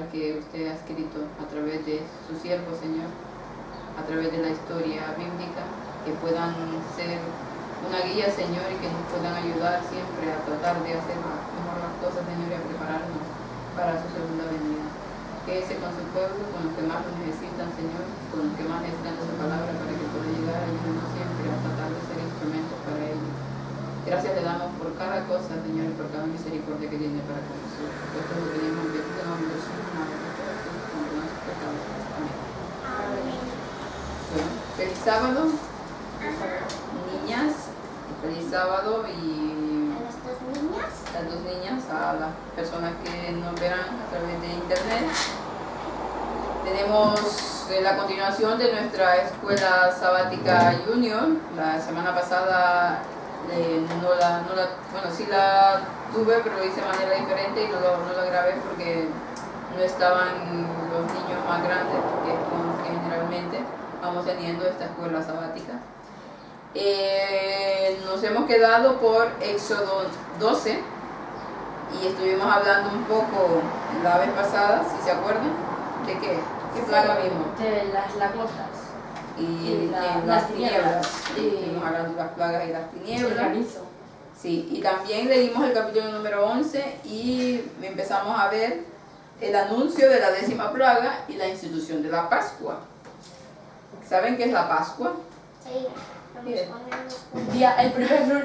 palabra que usted ha escrito a través de su siervo, Señor, a través de la historia bíblica, que puedan ser una guía, Señor, y que nos puedan ayudar siempre a tratar de hacer mejor las cosas, Señor, y a prepararnos para su segunda venida. Quédese con su pueblo, con los que más lo necesitan, Señor, con los que más necesitan esa palabra para que pueda llegar a ayudarnos siempre a tratar de ser instrumentos para ellos. Gracias le damos por cada cosa, Señor, y por cada misericordia que tiene para con nosotros. Esto lo pedimos en el nombre de su madre, con nuestros pecados. Amén. Bueno, feliz sábado, niñas, feliz sábado y las dos niñas, a las personas que nos verán a través de internet. Tenemos la continuación de nuestra escuela sabática junior. La semana pasada bueno, sí la tuve, pero lo hice de manera diferente y no la grabé porque no estaban los niños más grandes, que es con los que generalmente vamos teniendo esta escuela sabática. Nos hemos quedado por Éxodo 12 y estuvimos hablando un poco la vez pasada, si se acuerdan, de qué plaga vimos. De las langostas. Y las tinieblas. Estuvimos hablando de las plagas y las tinieblas. Sí, y también leímos el capítulo número 11 y empezamos a ver el anuncio de la 10ª plaga y la institución de la Pascua. ¿Saben qué es la Pascua? Sí.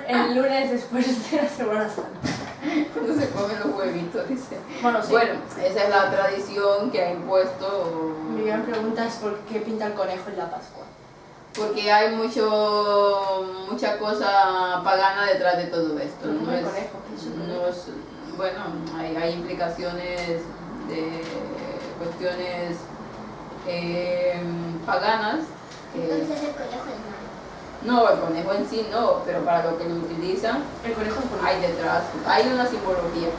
El lunes después de la Semana Santa. Cuando se comen los huevitos, dice. Bueno, sí. Bueno, esa es la tradición que ha impuesto. Mi gran pregunta es por qué pinta el conejo en la Pascua. Porque hay mucha cosa pagana detrás de todo esto. Bueno, hay implicaciones de cuestiones paganas. Entonces el conejo es malo. No, el conejo en sí no, pero para lo que lo utilizan, El conejo es bonito. hay detrás, hay una simbología.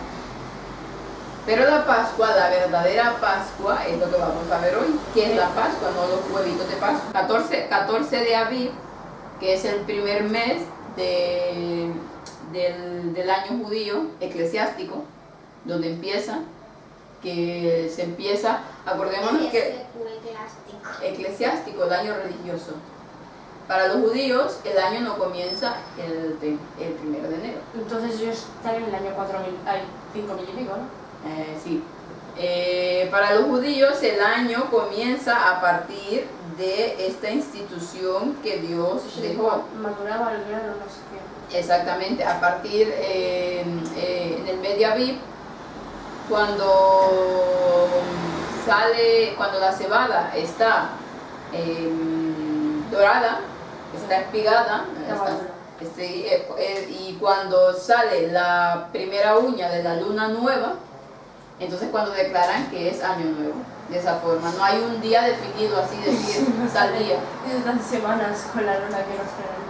Pero la Pascua, la verdadera Pascua, es lo que vamos a ver hoy. ¿Qué es la Pascua? No los huevitos de Pascua. 14 de Aviv, que es el primer mes del año judío eclesiástico, donde se empieza, acordémonos que eclesiástico, el año religioso. Para los judíos, el año no comienza el 1 de enero. Entonces ellos están en el año 5.000 y pico, ¿no? Sí. Para los judíos, el año comienza a partir de esta institución que Dios dejó. Maduraba el grano, no sé qué. Exactamente, a partir en el mes de Aviv, cuando la cebada está dorada, está espigada, y cuando sale la primera uña de la luna nueva, entonces cuando declaran que es año nuevo. De esa forma, no hay un día definido así, decir tal día. Estas semanas con la luna que nos traen.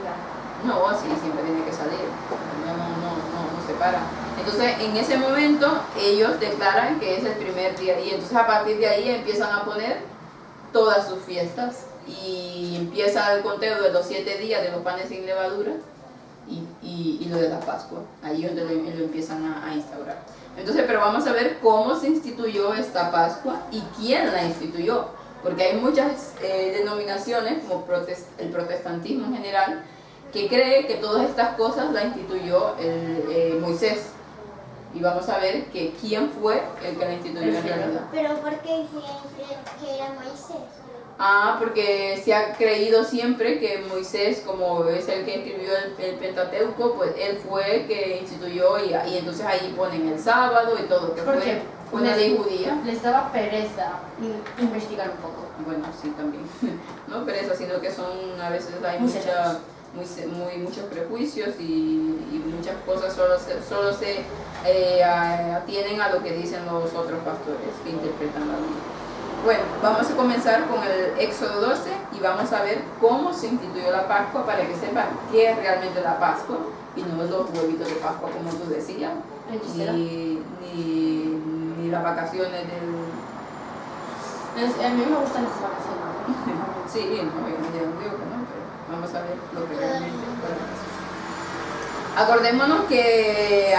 No, así siempre tiene que salir, no se para. Entonces en ese momento ellos declaran que es el primer día y entonces a partir de ahí empiezan a poner todas sus fiestas y empieza el conteo de los 7 días de los panes sin levadura y lo de la Pascua, ahí donde lo empiezan a instaurar. Entonces, pero vamos a ver cómo se instituyó esta Pascua y quién la instituyó, porque hay muchas denominaciones, como el protestantismo en general, que cree que todas estas cosas la instituyó Moisés. Y vamos a ver que quién fue el que la instituyó en realidad. ¿Pero por qué dicen que era Moisés? Porque se ha creído siempre que Moisés, como es el que escribió el Pentateuco, pues él fue el que instituyó y entonces ahí ponen el sábado y todo, que fue una ley judía. Les daba pereza investigar un poco. Bueno, sí, también. No pereza, sino que a veces hay muchos prejuicios y muchas cosas solo se atienen a lo que dicen los otros pastores que interpretan la Biblia. Bueno, vamos a comenzar con el Éxodo 12 y vamos a ver cómo se instituyó la Pascua para que sepan qué es realmente la Pascua y no los huevitos de Pascua como tú decías, ni las vacaciones A mí me gustan las vacaciones. Sí, no, yo no digo que no, pero vamos a ver lo que realmente es la Acordémonos que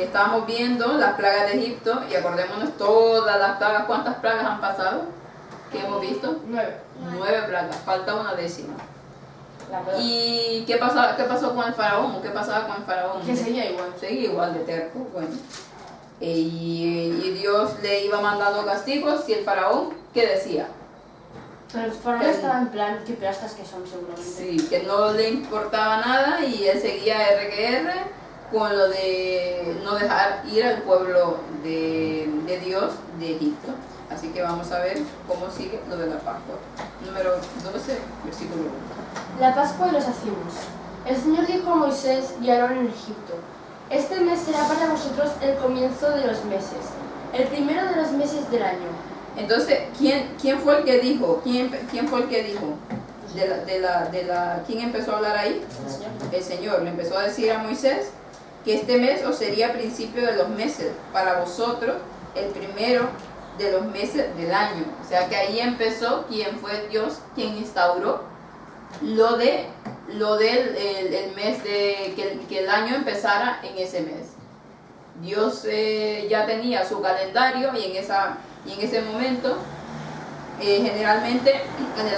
estábamos viendo las plagas de Egipto y acordémonos todas las plagas. ¿Cuántas plagas han pasado? ¿Qué hemos visto? 9. 9 plagas, falta una décima. La verdad. ¿Y qué pasó con el faraón? ¿Qué pasaba con el faraón? Que seguía igual. Seguía igual de terco, bueno. Y Dios le iba mandando castigos y el faraón, ¿qué decía? Pero el faraón estaba en plan, qué plastas que son seguramente. Sí, que no le importaba nada y él seguía R que R con lo de no dejar ir al pueblo de Dios de Egipto. Así que vamos a ver cómo sigue lo de la Pascua. Número 12, versículo 1. La Pascua y los hacimos. El Señor dijo a Moisés y a Aarón en Egipto: este mes será para vosotros el comienzo de los meses, el primero de los meses del año. Entonces, ¿quién fue el que dijo? ¿Quién fue el que dijo? ¿Quién empezó a hablar ahí? El Señor. El Señor le empezó a decir a Moisés que este mes os sería principio de los meses, para vosotros el primero de los meses del año. O sea que ahí empezó quién fue Dios, quien instauró lo del el mes que el año empezara en ese mes. Dios ya tenía su calendario y en ese momento generalmente en el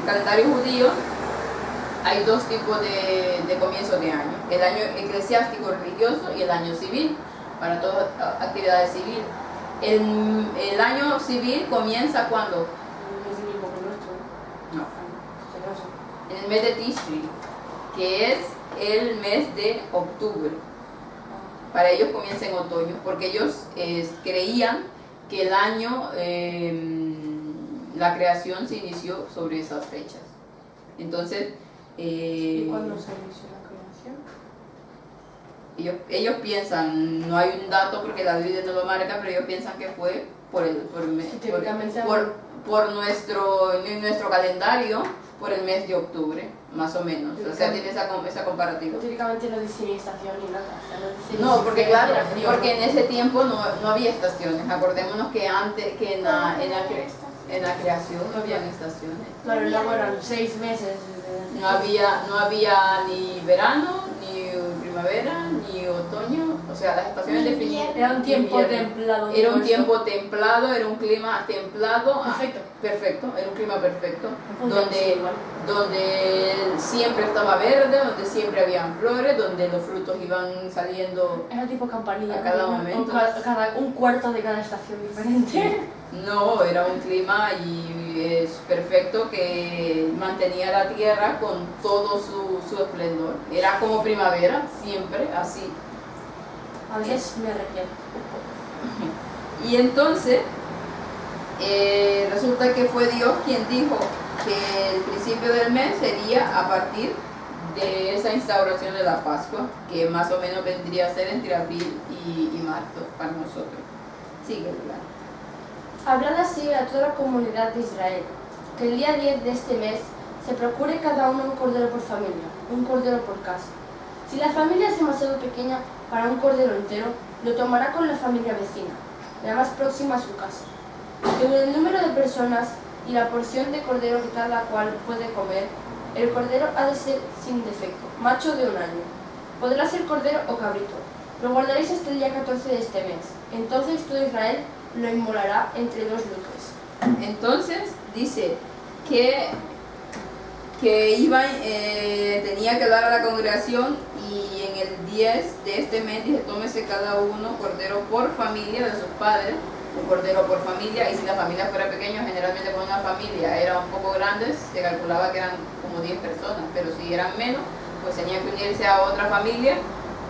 calendario judío hay dos tipos de comienzos de año: el año eclesiástico religioso y el año civil, para todas actividades civiles. El año civil comienza cuando Es el mismo que nuestro. no, Ah, en el mes de Tishri, que es el mes de octubre. Para ellos comienza en otoño, porque ellos creían que el año, la creación se inició sobre esas fechas. Entonces, ¿Y cuándo se inició la creación? ellos piensan, no hay un dato porque la Biblia no lo marca, pero ellos piensan que fue por nuestro calendario, por el mes de octubre, más o menos. O sea, tiene esa comparativa. Típicamente no dice ni estación ni nada. O sea, no dice No, ni porque si claro, era frío, porque ¿no? en ese tiempo no había estaciones. Acordémonos que antes, que en la creación no habían estaciones. Claro, luego eran 6 meses. No había ni verano, ni primavera, ni otoño. O sea, las estaciones definidas. Era un tiempo invierno. templado. Era un como tiempo templado, era un clima templado. Perfecto. Perfecto, era un clima perfecto. Podría ser igual. Donde siempre estaba verde, donde siempre habían flores, donde los frutos iban saliendo. Era tipo campanilla. A cada ¿no? momento. Un cuarto de cada estación diferente. No, era un clima y es perfecto que mantenía la tierra con todo su esplendor. Era como primavera, siempre así. A veces me arrepiento. Y entonces, resulta que fue Dios quien dijo que el principio del mes sería a partir de esa instauración de la Pascua, que más o menos vendría a ser entre abril y marzo para nosotros. Sigue, ¿verdad? Hablad así a toda la comunidad de Israel, que el día 10 de este mes se procure cada uno un cordero por familia, un cordero por casa. Si la familia es demasiado pequeña para un cordero entero, lo tomará con la familia vecina, la más próxima a su casa. Según el número de personas y la porción de cordero que cada cual puede comer, el cordero ha de ser sin defecto, macho de un año. Podrá ser cordero o cabrito. Lo guardaréis hasta el día 14 de este mes. Entonces todo Israel lo inmolará entre 2 luces. Entonces dice que tenía que dar a la congregación y en el 10 de este mes dice: tómese cada uno cordero por familia de sus padres, un cordero por familia, y si la familia fuera pequeña, generalmente con una familia era un poco grande, se calculaba que eran como 10 personas, pero si eran menos, pues tenían que unirse a otra familia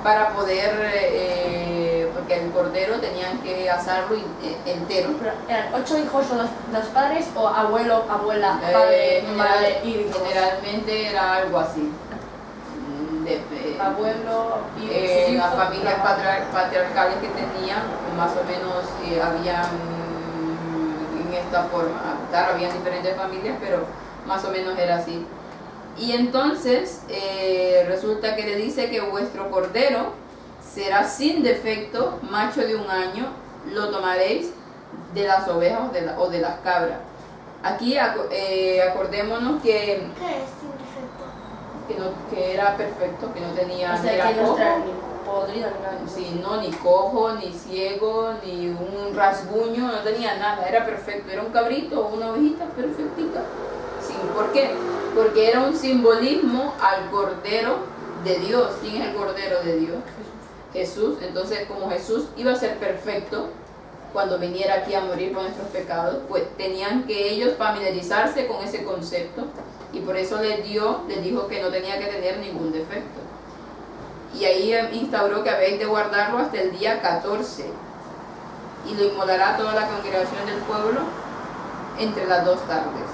para poder, porque el cordero tenían que asarlo entero. Pero eran 8 hijos o dos padres, o abuelo, abuela, padre, madre y hijos. Generalmente era algo así. Abuelo y sus En hijos, las familias patriarcales que tenían, más o menos habían en esta forma. Claro, habían diferentes familias, pero más o menos era así. Y entonces resulta que le dice que vuestro cordero será sin defecto, macho de un año, lo tomaréis de las ovejas o de las cabras. Aquí acordémonos que ¿Qué es sin defecto? que era perfecto, que no tenía, O sea, era que no cojo, está ni podrido ni nada. sí, no, ni cojo, ni ciego, ni un rasguño, no tenía nada, era perfecto, era un cabrito o una ovejita perfectita. Sí, ¿por qué? Porque era un simbolismo al Cordero de Dios. ¿Quién es el Cordero de Dios? Jesús. Entonces, como Jesús iba a ser perfecto cuando viniera aquí a morir por nuestros pecados, pues tenían que ellos familiarizarse con ese concepto, y por eso les dijo que no tenía que tener ningún defecto. Y ahí instauró que habéis de guardarlo hasta el día 14, y lo inmolará toda la congregación del pueblo entre las 2 tardes.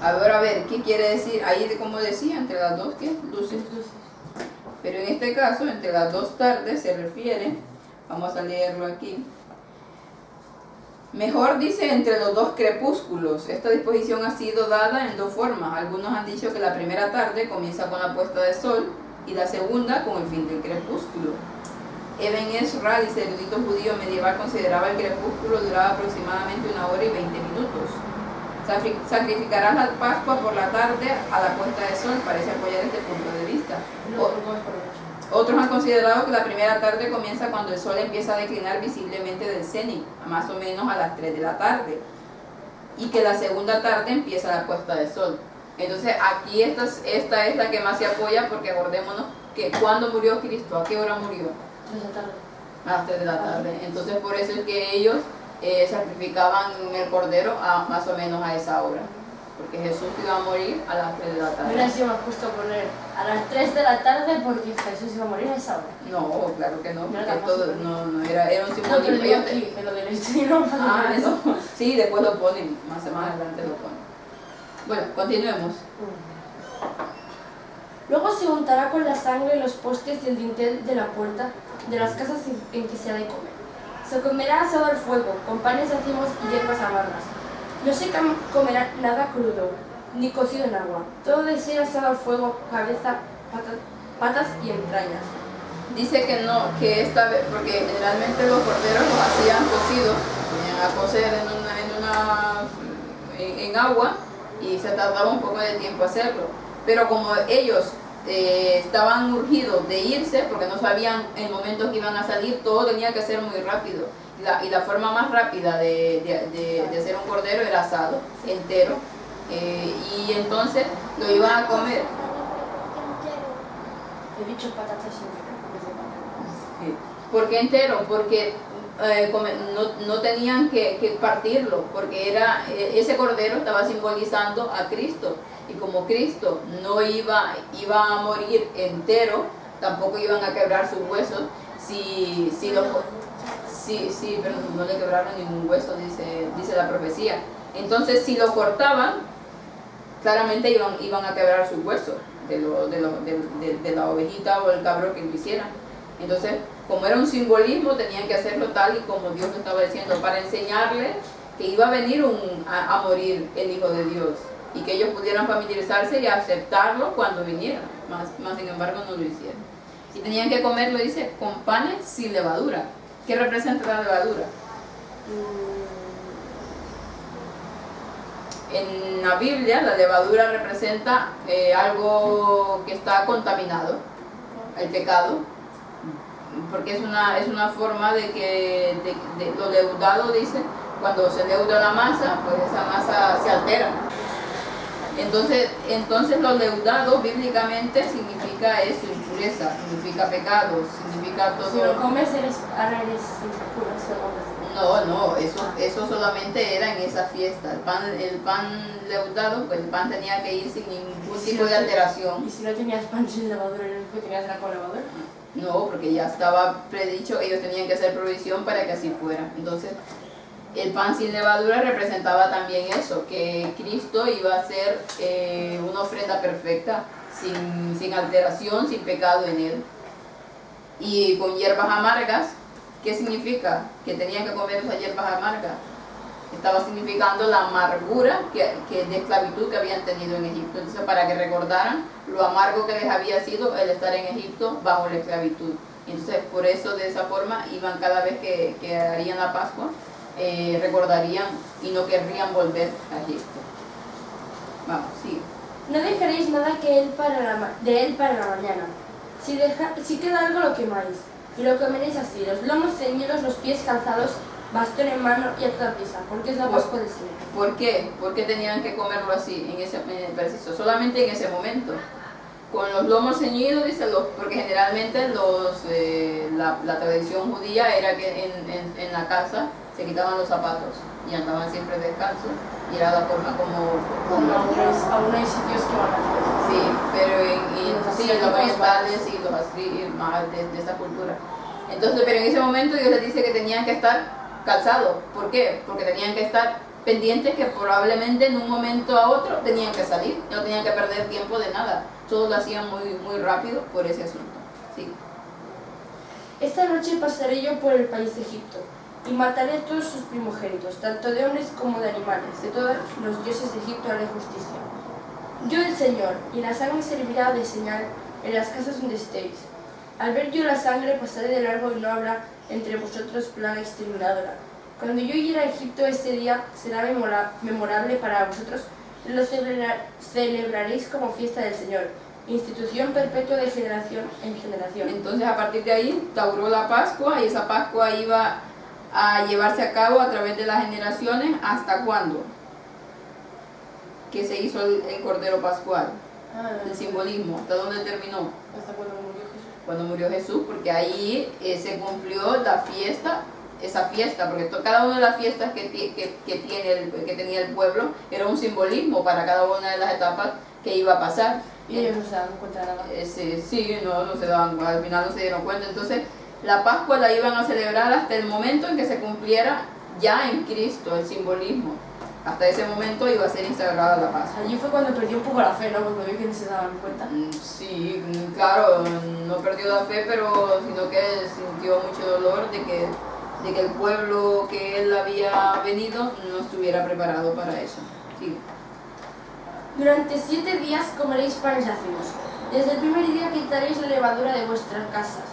Ahora a ver, ¿qué quiere decir? Ahí, como decía, entre las 2, ¿qué? Luces. Pero en este caso, entre las 2 tardes se refiere, vamos a leerlo aquí. Mejor dice entre los 2 crepúsculos. Esta disposición ha sido dada en 2 formas. Algunos han dicho que la primera tarde comienza con la puesta de sol y la segunda con el fin del crepúsculo. Eben Ezra, dice, erudito judío medieval, consideraba el crepúsculo duraba aproximadamente 1 hora y 20 minutos. Sacrificarás la Pascua por la tarde a la puesta de sol, parece apoyar este punto de vista. Otros han considerado que la primera tarde comienza cuando el sol empieza a declinar visiblemente del cenit, más o menos a las 3 de la tarde, y que la segunda tarde empieza la puesta de sol. Entonces aquí esta es la que más se apoya, porque acordémonos que cuando murió Cristo, ¿a qué hora murió? 3 de la tarde. A las 3 de la tarde. Entonces por eso es que ellos sacrificaban el cordero más o menos a esa hora, porque Jesús iba a morir a las 3 de la No tarde. hubiera sido más justo poner a las 3 de la tarde porque Jesús iba a morir a esa hora. No, claro que no, No porque era tan todo, fácil. no era un No, pero simbolismo. digo aquí, en lo del estreno. Ah, eso. Sí, después lo ponen, más adelante lo ponen. Bueno, continuemos. Luego se untará con la sangre en los postes del dintel de la puerta de las casas en que se ha de comer. Se comerá asado al fuego, con panes racimos y hierbas amargas. No se comerá nada crudo, ni cocido en agua. Todo debe ser asado al fuego, cabeza, patas y entrañas. Dice que no, que esta vez, porque generalmente los corderos los hacían cocidos, ponían a cocer en agua, y se tardaba un poco de tiempo hacerlo. Pero como ellos estaban urgidos de irse, porque no sabían el momento que iban a salir, todo tenía que ser muy rápido. Y la forma más rápida de hacer un cordero era asado, entero. Y entonces lo iban a comer. He dicho patatas y ¿Por qué entero? Porque no tenían que partirlo, porque ese cordero estaba simbolizando a Cristo, y como Cristo no iba a morir entero, tampoco iban a quebrar sus huesos. Pero no le quebraron ningún hueso, dice la profecía. Entonces, si lo cortaban, claramente iban a quebrar sus huesos de la ovejita o el cabro que lo hicieran. Entonces, como era un simbolismo, tenían que hacerlo tal y como Dios lo estaba diciendo, para enseñarles que iba a venir a morir el Hijo de Dios, y que ellos pudieran familiarizarse y aceptarlo cuando viniera. Más sin embargo no lo hicieron. Y tenían que comerlo, dice, con panes sin levadura. ¿Qué representa la levadura? En la Biblia la levadura representa algo que está contaminado, el pecado, porque es una forma de que lo leudado, dice, cuando se leuda la masa, pues esa masa se altera. Entonces lo leudado bíblicamente significa eso, impureza, significa pecado, significa todo. Si lo comes ahora eres impuro, No, eso solamente era en esa fiesta. El pan leudado, pues el pan tenía que ir sin ningún tipo de alteración. ¿Y si no tenías pan sin levadura, no tenías nada con levadura? No, porque ya estaba predicho, ellos tenían que hacer provisión para que así fuera. Entonces, el pan sin levadura representaba también eso, que Cristo iba a ser una ofrenda perfecta, sin alteración, sin pecado en él. Y con hierbas amargas. ¿Qué significa? Que tenían que comer esas hierbas amargas. Estaba significando la amargura de esclavitud que habían tenido en Egipto. Entonces, para que recordaran lo amargo que les había sido el estar en Egipto bajo la esclavitud. Entonces, por eso, de esa forma, iban cada vez que harían la Pascua, recordarían y no querrían volver a Egipto. Vamos, sigue. No dejaréis nada de él para la mañana. Si queda algo, lo quemáis, y lo comeréis así, los lomos ceñidos, los pies calzados, bastón en mano y a toda prisa, porque es la Pascua del Señor. ¿Por qué? ¿Por qué tenían que comerlo así, en ese preciso? Solamente en ese momento. Con los lomos ceñidos, dice, porque generalmente la tradición judía era que en la casa se quitaban los zapatos y andaban siempre descalzos, y era la forma como Aún hay sitios que van a hacer. sí, pero en los orientales sí. y los así, más de esta cultura. Entonces, pero en ese momento Dios les dice que tenían que estar calzados. ¿Por qué? Porque tenían que estar pendientes que probablemente en un momento a otro tenían que salir, no tenían que perder tiempo de nada. Todo lo hacían muy rápido por ese asunto. Sí. Esta noche pasaré yo por el país de Egipto, y mataré todos sus primogénitos, tanto de hombres como de animales, de todos los dioses de Egipto haré justicia. Yo el Señor, y la sangre servirá de señal en las casas donde estéis. Al ver yo la sangre pasaré de largo y no habrá entre vosotros plaga exterminadora. Cuando yo llegue a Egipto este día será memorable para vosotros, lo celebraréis como fiesta del Señor, institución perpetua de generación en generación. Entonces, a partir de ahí instauró la Pascua, y esa Pascua iba a llevarse a cabo a través de las generaciones. ¿Hasta cuándo? Que se hizo el Cordero Pascual, el simbolismo. ¿Hasta dónde terminó? ¿Hasta cuando murió Jesús? Cuando murió Jesús, porque ahí se cumplió la fiesta, esa fiesta, porque cada una de las fiestas que tenía el pueblo era un simbolismo para cada una de las etapas que iba a pasar. Y ellos no se dan cuenta de nada. Sí, no se daban, al final no se dieron cuenta. Entonces, la Pascua la iban a celebrar hasta el momento en que se cumpliera ya en Cristo el simbolismo. Hasta ese momento iba a ser instaurada la Pascua. Allí fue cuando perdió un poco la fe, ¿no? Cuando vio que no se daban cuenta. Sí, claro, no perdió la fe, pero sino que sintió mucho dolor de que el pueblo que él había venido no estuviera preparado para eso. Sí. Durante 7 días comeréis panes ácidos. Desde el primer día quitaréis la levadura de vuestras casas.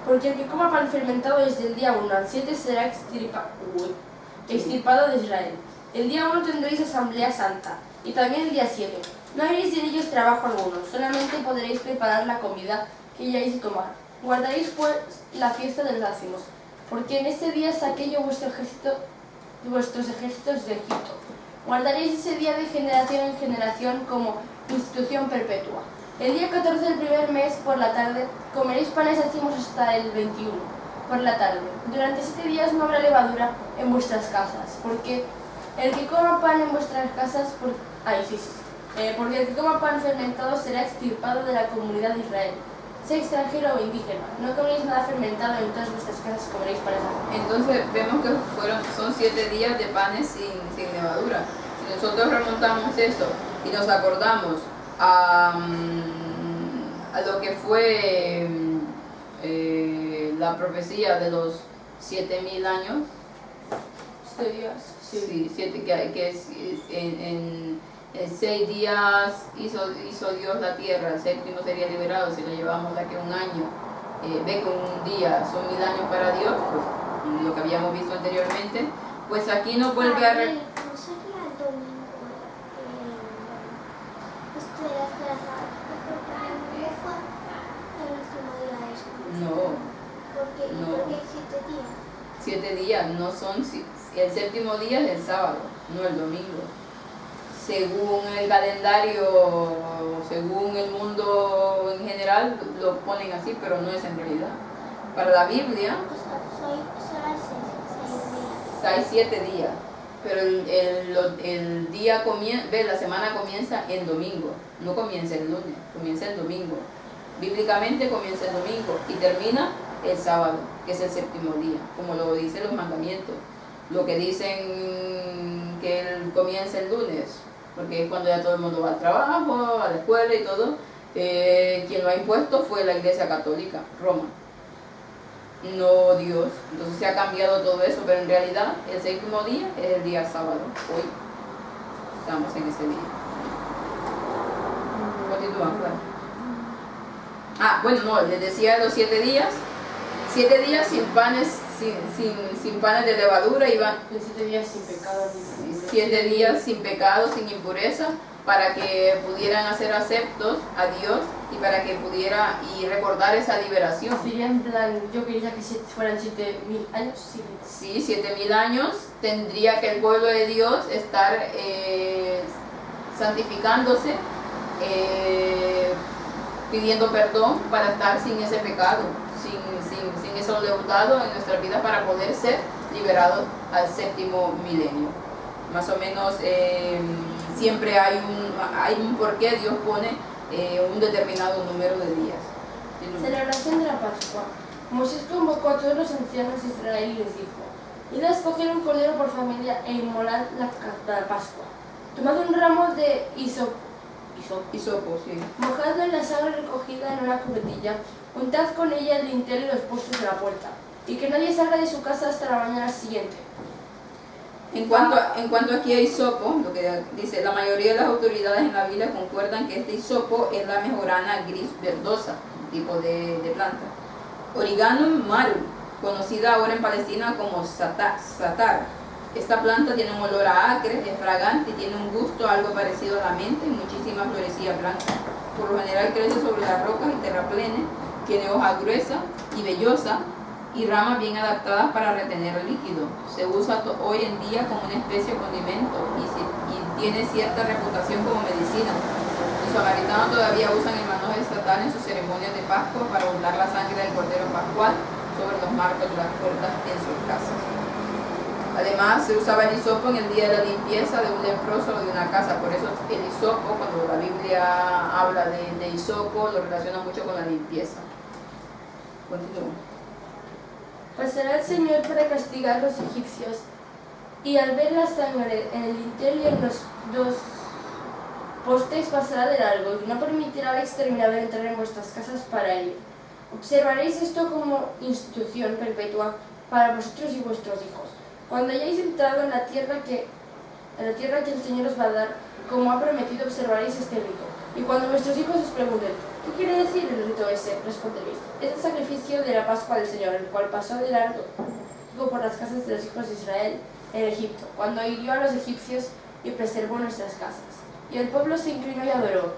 Porque el que coma pan fermentado desde el día 1 al 7 será extirpado de Israel. El día 1 tendréis asamblea santa, y también el día 7. No haréis en ellos trabajo alguno, solamente podréis preparar la comida que hayáis de tomar. Guardaréis pues la fiesta de los ácimos, porque en este día saqué yo vuestros ejércitos de Egipto. Guardaréis ese día de generación en generación como institución perpetua. El día 14 del primer mes por la tarde comeréis panes ácimos hasta el 21 por la tarde. Durante 7 días no habrá levadura en vuestras casas, porque el que coma pan en vuestras casas, porque el que coma pan fermentado será extirpado de la comunidad de Israel, sea extranjero o indígena. No comeréis nada fermentado, en todas vuestras casas comeréis panes ácimos. Entonces vemos que son 7 días de panes sin levadura. Si nosotros remontamos eso y nos acordamos a lo que fue la profecía de los 7.000 años, 7 días. sí, 7, que es en 6 días hizo Dios la tierra, el 7º sería liberado. Si lo llevamos de aquí a un año, ve que un día son 1.000 años para Dios, pues lo que habíamos visto anteriormente, pues aquí nos vuelve a ¿No sería el domingo? Esto de las gradas, ¿cómo fue el último día de eso? No. ¿Y por qué 7 días? 7 días, no son, el 7º día es el sábado, no el domingo. Según el calendario, según el mundo en general, lo ponen así, pero no es en realidad. Para la Biblia hay 7 días, pero el día comienza, la semana comienza en domingo, no comienza el lunes, comienza el domingo. Bíblicamente comienza el domingo y termina el sábado, que es el 7º día, como lo dicen los mandamientos. Lo que dicen que comienza el lunes, porque es cuando ya todo el mundo va al trabajo, a la escuela y todo. Quien lo ha impuesto fue la Iglesia Católica, Roma, no Dios. Entonces se ha cambiado todo eso, pero en realidad el 7º día es el día sábado. Hoy estamos en ese día. Continuamos, claro. Bueno, no, les decía los 7 días. 7 días sin panes, sin panes de levadura, iban 7 días sin pecado. 7 días sin pecado, sin impureza, para que pudieran hacer aceptos a Dios y para que pudiera y recordar esa liberación. Sería en plan, yo quería que fueran 7000 años, sí. Sí, 7000 años tendría que el pueblo de Dios estar santificándose, pidiendo perdón para estar sin ese pecado, sin ese leudado en nuestras vidas para poder ser liberados al séptimo milenio. Más o menos siempre hay un porqué, Dios pone un determinado número de días. Celebración de la Pascua. Moisés convocó a todos los ancianos de Israel y les dijo: id a escoger un cordero por familia e inmolad la Pascua. Tomad un ramo de hisopo, sí. mojadlo en la sangre recogida en una cubetilla, untad con ella el dintel y los postes de la puerta, y que nadie salga de su casa hasta la mañana siguiente. En cuanto aquí a hisopo, lo que dice, la mayoría de las autoridades en la Biblia concuerdan que este hisopo es la mejorana gris verdosa, tipo de planta. Origanum maru, conocida ahora en Palestina como satar. Esta planta tiene un olor a acre, es fragante y tiene un gusto algo parecido a la menta y muchísimas florecillas blancas. Por lo general crece sobre las rocas y terraplenes, tiene hoja gruesa y vellosa y ramas bien adaptadas para retener el líquido. Se usa hoy en día como una especie de condimento y tiene cierta reputación como medicina. Los samaritanos todavía usan el manojo estatal en sus ceremonias de Pascua para untar la sangre del cordero pascual sobre los marcos de las puertas en sus casas. Además, se usaba el hisopo en el día de la limpieza de un leproso o de una casa. Por eso el hisopo, cuando la Biblia habla de hisopo, lo relaciona mucho con la limpieza. Continúo. Pasará el Señor para castigar a los egipcios, y al ver la sangre en el dintel y en los dos postes pasará de largo, y no permitirá al exterminador entrar en vuestras casas para ello. Observaréis esto como institución perpetua para vosotros y vuestros hijos, cuando hayáis entrado en la tierra que el Señor os va a dar, como ha prometido, observaréis este rito. Y cuando vuestros hijos os pregunten: ¿qué quiere decir el rito ese?, responderéis: es el sacrificio de la Pascua del Señor, el cual pasó de largo por las casas de los hijos de Israel en Egipto, cuando hirió a los egipcios y preservó nuestras casas. Y el pueblo se inclinó y adoró.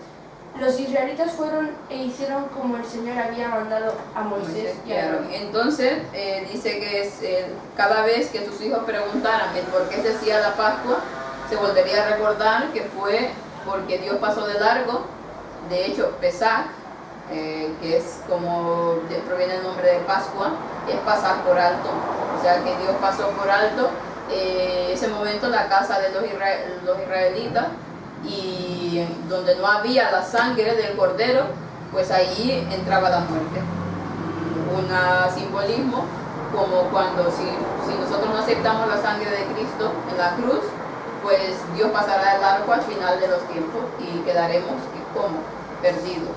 Los israelitas fueron e hicieron como el Señor había mandado a Moisés y a Aarón. Entonces dice que cada vez que sus hijos preguntaran el por qué se hacía la Pascua, se volvería a recordar que fue porque Dios pasó de largo. De hecho, Pesach, que es como proviene el nombre de Pascua, es pasar por alto. O sea que Dios pasó por alto ese momento la casa de los israelitas, y donde no había la sangre del cordero, pues ahí entraba la muerte. Un simbolismo como cuando si nosotros no aceptamos la sangre de Cristo en la cruz, pues Dios pasará de largo al final de los tiempos y quedaremos como perdidos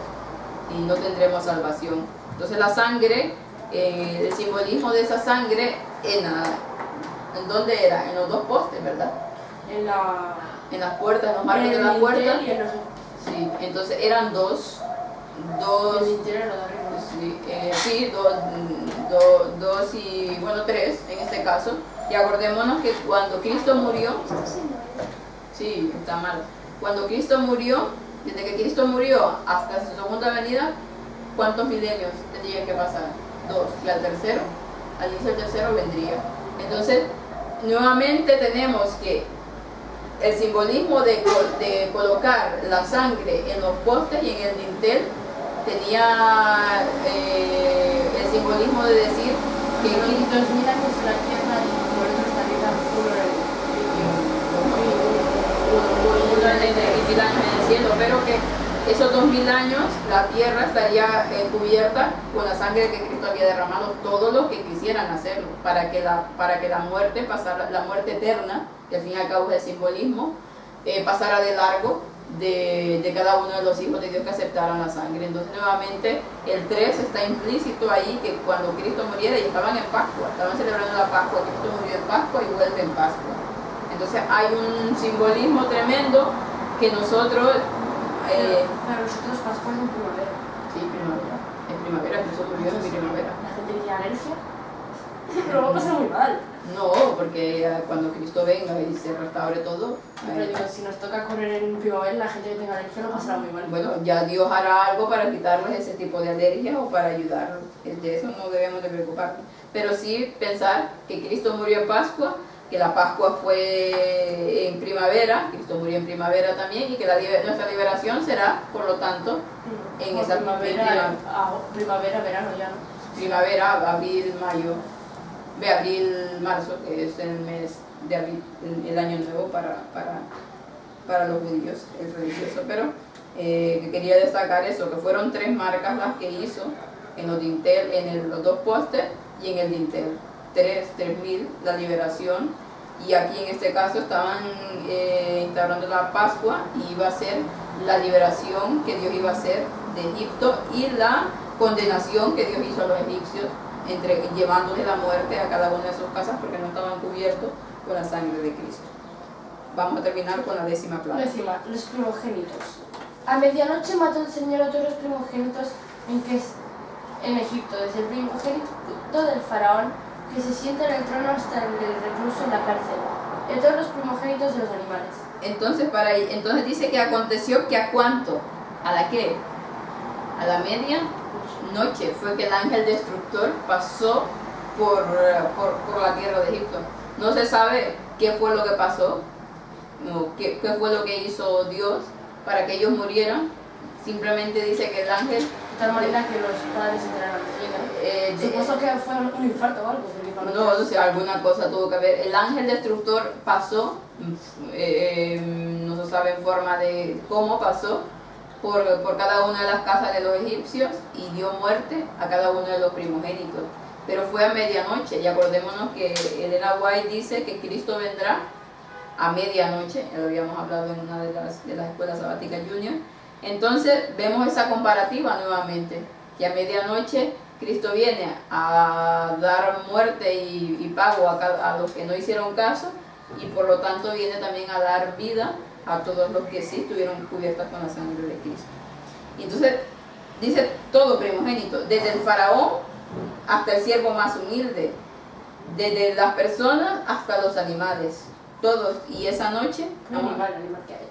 y no tendremos salvación. Entonces la sangre, el simbolismo de esa sangre, ¿en dónde era? En los dos postes, ¿verdad? En las puertas, en los marcos de la puerta. Sí, entonces eran dos y bueno, tres en este caso. Y acordémonos que cuando Cristo murió, sí, está mal. Cuando Cristo murió, desde que Cristo murió hasta su segunda venida, ¿cuántos milenios tendría que pasar? 2. Y al inicio del tercero vendría. Entonces, nuevamente tenemos que el simbolismo de colocar la sangre en los postes y en el dintel tenía el simbolismo de decir que en 2000 años la tierra y por eso estaría uno en 1000 años en el cielo, pero que esos 2000 años la tierra estaría cubierta con la sangre que Cristo había derramado, todos los que quisieran hacerlo, para que la muerte pasara, la muerte eterna, que al fin y al cabo es el simbolismo, pasara de largo de cada uno de los hijos de Dios que aceptaron la sangre. Entonces nuevamente el 3 está implícito ahí, que cuando Cristo muriera, y estaban en Pascua, estaban celebrando la Pascua, Cristo murió en Pascua y vuelve en Pascua. Entonces hay un simbolismo tremendo que nosotros... para nosotros Pascua es en primavera. Sí, primavera. En primavera, Cristo murió en primavera. La gente tiene alergia. Pero va a pasar muy mal. No, porque cuando Cristo venga y se restaure todo, Pero digo, si nos toca correr en primavera, la gente que tenga alergia lo pasará muy mal. bueno, ya Dios hará algo para quitarles ese tipo de alergias o para ayudarlos. De eso no debemos de preocuparnos. Pero sí pensar que Cristo murió en Pascua, que la Pascua fue en primavera, Cristo murió en primavera también, y que nuestra liberación será, por lo tanto, en esa primavera, verano ya, ¿no? primavera, abril, mayo, de abril, marzo, que es el mes de abril, el año nuevo para los judíos, el religioso. Pero que quería destacar eso, que fueron 3 marcas las que hizo en los dintel, los 2 postes y en el dintel. 3.000 la liberación, y aquí en este caso estaban instaurando la Pascua, y iba a ser la liberación que Dios iba a hacer de Egipto y la condenación que Dios hizo a los egipcios, llevándoles la muerte a cada una de sus casas porque no estaban cubiertos con la sangre de Cristo. Vamos a terminar con la 10ª plaga. Los primogénitos. A medianoche mató el Señor a todos los primogénitos en Egipto, desde el primogénito del faraón que se sienta en el trono hasta el recluso en la cárcel, y a todos los primogénitos de los animales. Entonces dice que aconteció que ¿a cuánto? ¿A la qué? A la medianoche fue que el ángel destructor pasó por la tierra de Egipto. No se sabe qué fue lo que pasó, qué fue lo que hizo Dios para que ellos murieran. Simplemente dice que el ángel, De tal manera que los padres se enteraron de ella. Supuesto que fue un infarto o algo. No sé, alguna cosa tuvo que ver. El ángel destructor pasó, no se sabe en forma de cómo pasó, por cada una de las casas de los egipcios, y dio muerte a cada uno de los primogénitos. Pero fue a medianoche, y acordémonos que Elena White dice que Cristo vendrá a medianoche, ya lo habíamos hablado en una de las escuelas sabáticas junior. Entonces vemos esa comparativa nuevamente, que a medianoche Cristo viene a dar muerte y pago a los que no hicieron caso, y por lo tanto viene también a dar vida a todos los que sí estuvieron cubiertos con la sangre de Cristo. Y entonces dice todo primogénito, desde el faraón hasta el siervo más humilde, desde las personas hasta los animales, todos. Y esa noche, Animal que ha hecho.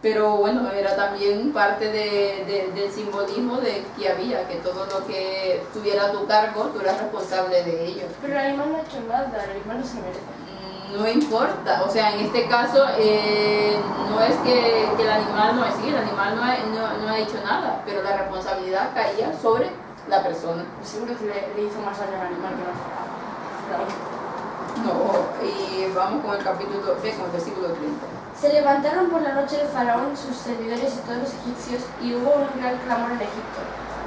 pero bueno, era también parte del simbolismo de que había, que todo lo que tuviera a tu cargo, tú eras responsable de ello. Pero el animal no ha hecho nada, el animal no se merece. No importa, o sea, en este caso no es que el animal no es, sí, el animal no ha hecho nada, pero la responsabilidad caía sobre la persona. Seguro que le hizo más daño al animal que no. No, y vamos con el capítulo, con el versículo 30. Se levantaron por la noche el faraón, sus servidores y todos los egipcios, y hubo un gran clamor en Egipto,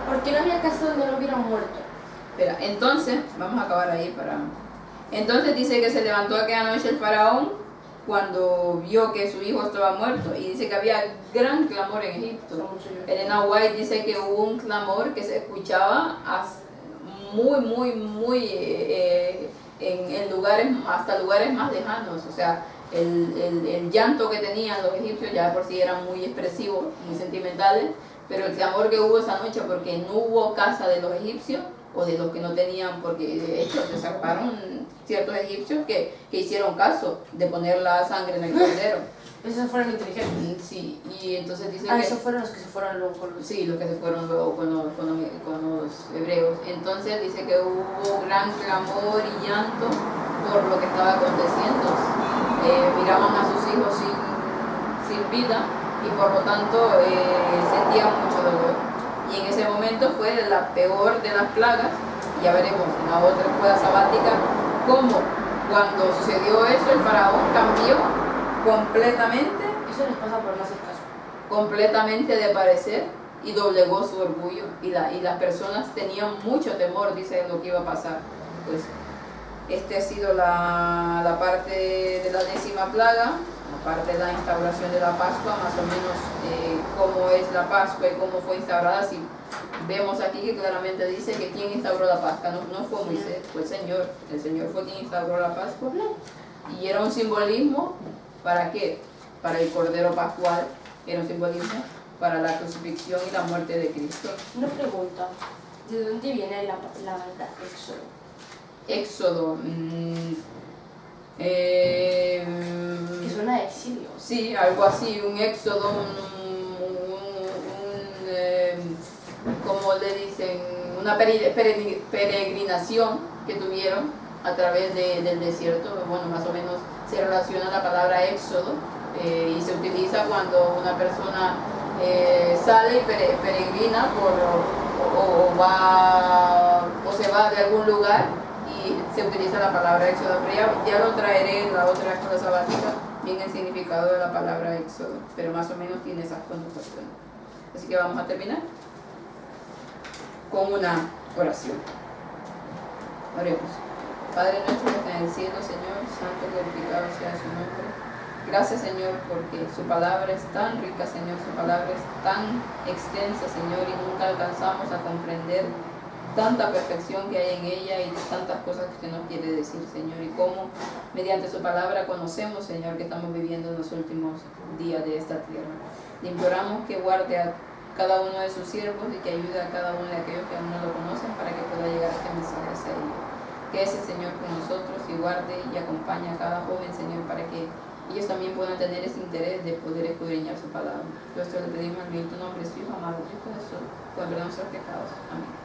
porque no había casa donde no hubieran muerto. Espera, entonces, vamos a acabar ahí para... Entonces dice que se levantó aquella noche el faraón cuando vio que su hijo estaba muerto, y dice que había gran clamor en Egipto. Elena White dice que hubo un clamor que se escuchaba muy en lugares, hasta lugares más lejanos. O sea, el llanto que tenían los egipcios ya por sí eran muy expresivos, muy sentimentales, pero el clamor que hubo esa noche porque no hubo casa de los egipcios, o de los que no tenían, porque de hecho se sacaron ciertos egipcios que hicieron caso de poner la sangre en el cordero. Esos fueron inteligentes. Sí, y entonces dicen que... esos fueron los que se fueron luego con los... Sí, los que se fueron luego con los hebreos. Entonces dice que hubo gran clamor y llanto por lo que estaba aconteciendo. Miraban a sus hijos sin vida, y por lo tanto sentían mucho dolor. Y en ese momento fue la peor de las plagas. Ya veremos en la otra escuela sabática cómo cuando sucedió eso el faraón cambió completamente. Eso les pasa por no hacer caso. Completamente de parecer, y doblegó su orgullo, y las personas tenían mucho temor, dice, lo que iba a pasar. Pues este ha sido la parte de la 10ª plaga, la parte de la instauración de la Pascua, más o menos cómo es la Pascua y cómo fue instaurada. Si vemos aquí que claramente dice que quien instauró la Pascua no fue Moisés, fue el Señor fue quien instauró la Pascua, y era un simbolismo. ¿Para qué? Para el Cordero Pascual, era un simbolismo para la crucifixión y la muerte de Cristo. Una pregunta, ¿de dónde viene la palabra Éxodo? éxodo. Que suena a exilio. Sí, algo así, un éxodo, como le dicen, una peregrinación que tuvieron a través del desierto. Bueno, más o menos se relaciona la palabra éxodo y se utiliza cuando una persona sale y peregrina o se va de algún lugar, y se utiliza la palabra éxodo. Pero ya lo traeré en la otra escuela sabática, bien el significado de la palabra éxodo, pero más o menos tiene esas connotaciones. Así que vamos a terminar con una oración. Oremos. Padre nuestro que está en el cielo, Señor, santo y glorificado sea su nombre. Gracias, Señor, porque su palabra es tan rica, Señor, su palabra es tan extensa, Señor, y nunca alcanzamos a comprender tanta perfección que hay en ella y tantas cosas que usted nos quiere decir, Señor, y cómo mediante su palabra conocemos, Señor, que estamos viviendo en los últimos días de esta tierra. Le imploramos que guarde a cada uno de sus siervos y que ayude a cada uno de aquellos que aún no lo conocen para que pueda llegar este mensaje hacia ellos. Que ese Señor con nosotros y guarde y acompañe a cada joven, Señor, para que ellos también puedan tener ese interés de poder escudriñar su palabra. Todo esto le pedimos en tu nombre, su Hijo amado, Cristo Jesús, con el perdón de nuestros pecados. Amén.